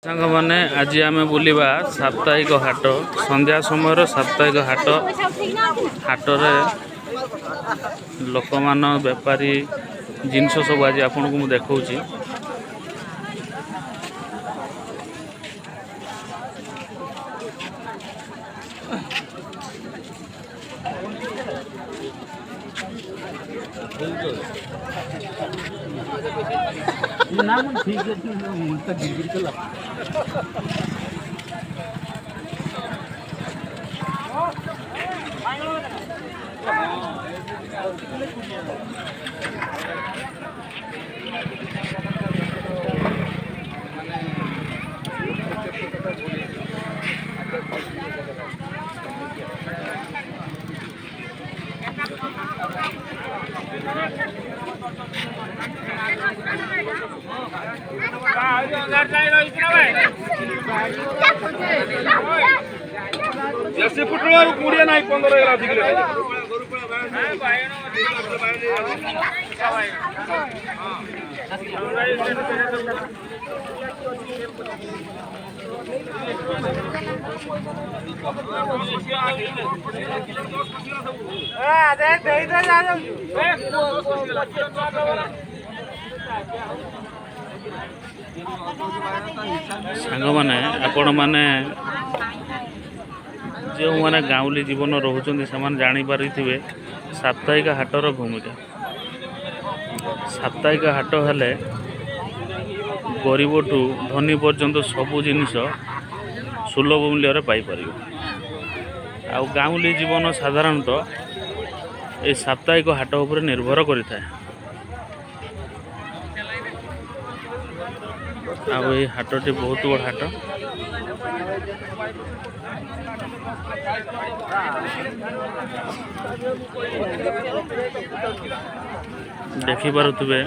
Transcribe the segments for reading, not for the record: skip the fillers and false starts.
सांग मैंने आज आम बुलवा साप्ताहिक हाट संध्या समय साप्ताहिक हाट हाटरे लोक मान बेपारी जिनस सब आज आपन को देखा ठीक है जैसे पुटला कुड़िया नहीं 15 अधिक सांग मैंने आपण मैंने जो मैंने गाँवली जीवन रोचते से जानीपारे साप्ताहिक हाटर भूमिका साप्ताहिक हाट हेले गरीब ठू धनी पर्यंत सबू जिनिस सुलभ मूल्य पाइपर आ गाँवली जीवन साधारणतः ये साप्ताहिक हाट उपर निर्भर करें ये हाटटी बहुत बड़ हाट देखिपे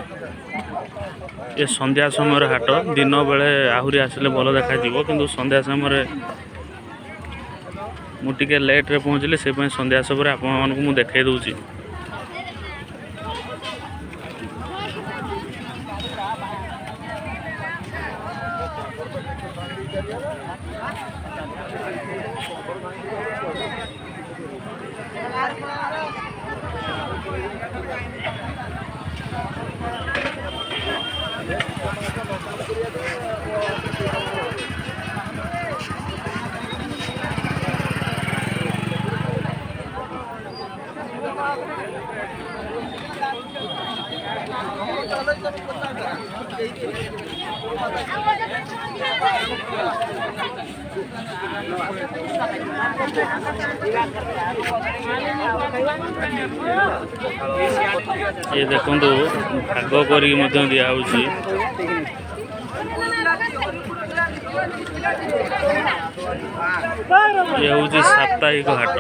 ये संध्या समय हाट दिन बेले आहरी आसिले भल देखा किंतु संध्या समय मुझे लेट्रे पहुँचली से संध्या समय आपको देखे दूसरी ये देखो भाग कर दिया ये हूँ साप्ताहिक हाट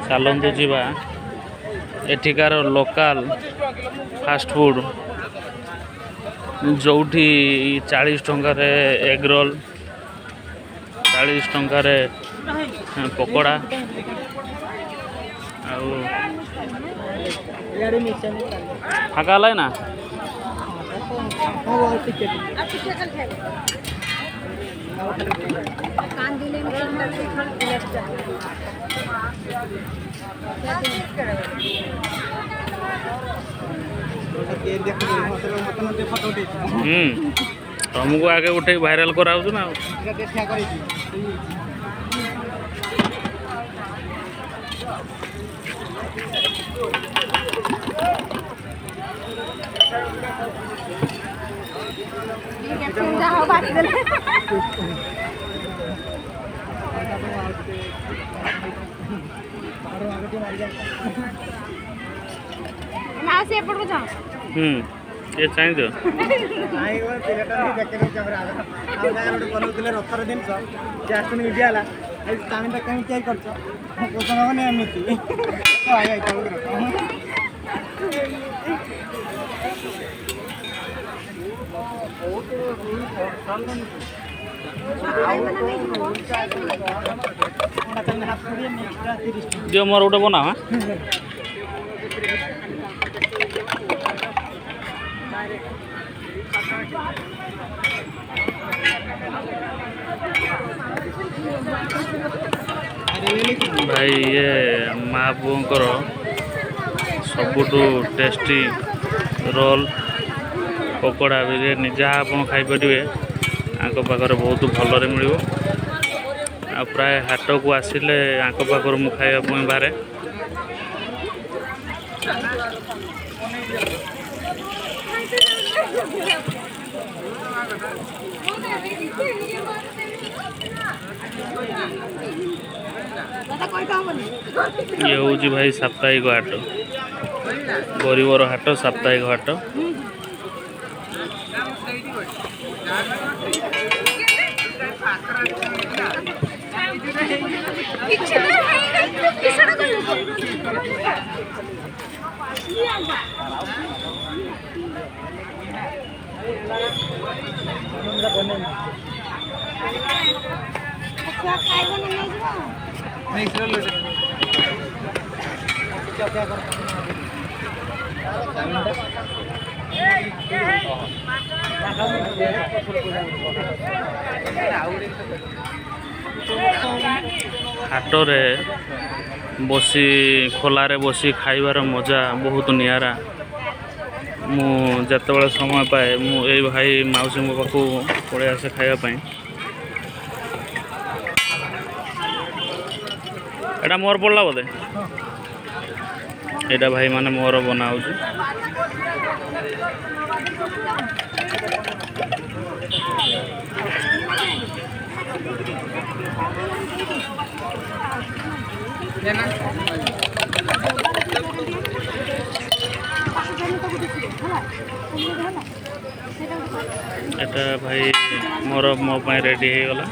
चलतु जीवा एठिकार लोकल फास्ट फूड जो 40 टंकार एग रोल 40 टंकार पकोड़ा फाका है ना तुमको आगे उठे भाइराल कराऊ ना ये चाहिए तो रथर जिन मीडिया ଚାଉମିନଟା କେମିତି ତିଆରି କରୁଛ ପସନ୍ଦ ହେବନି ଏମିତି ଦିଅ ମୋର ଗୋଟେ ବନା ହଁ भाई ये माँ पुओंकर सबुठु टेस्टी रोल पकोड़ा बिरियानी जहाँ आप खाईपर पाखर बहुत भलरे मिल प्राय हाट को आसिले पाखर मु खाइबा बारे ये हूँ भाई साप्ताहिक हाट गरीबर हाट साप्ताहिक हाट हाटरे बसी खोलारे बसी खाइबार मजा बहुत नियारा मु जतबेले समय पाए मु ए भाई माउसी मो पाखु पड़े आसे खाइबा एटा मोर पड़ला बोधे एटा भाई माने मोर बनाऊ एटा भाई मोर मो पाई रेडी हो गला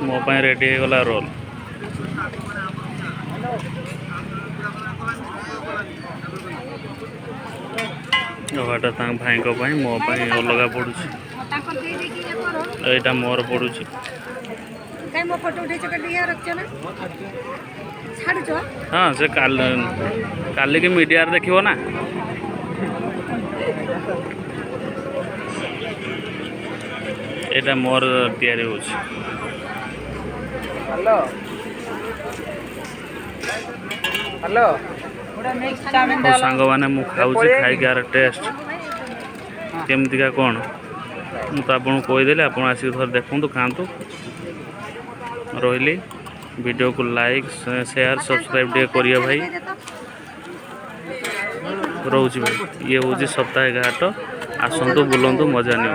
मो पाई रेडी हो गला रोल भाटा भाई मो अलग पड़ू यहाँ मोर पड़ू हाँ से काली की मीडिया देखियो ना यहाँ मोर तैयारी हो हेलो सांग मैंने मु खाऊँ खाई यार टेस्ट केमतिका कौन मुझे आपको कहीदेली आप आसिक थोड़ा देखूँ खातु रही वीडियो को लाइक शेयर सब्सक्राइब करिए भाई रोची भाई ये हूँ सप्ताहिक हाट आसतु बुलंतु मजा नि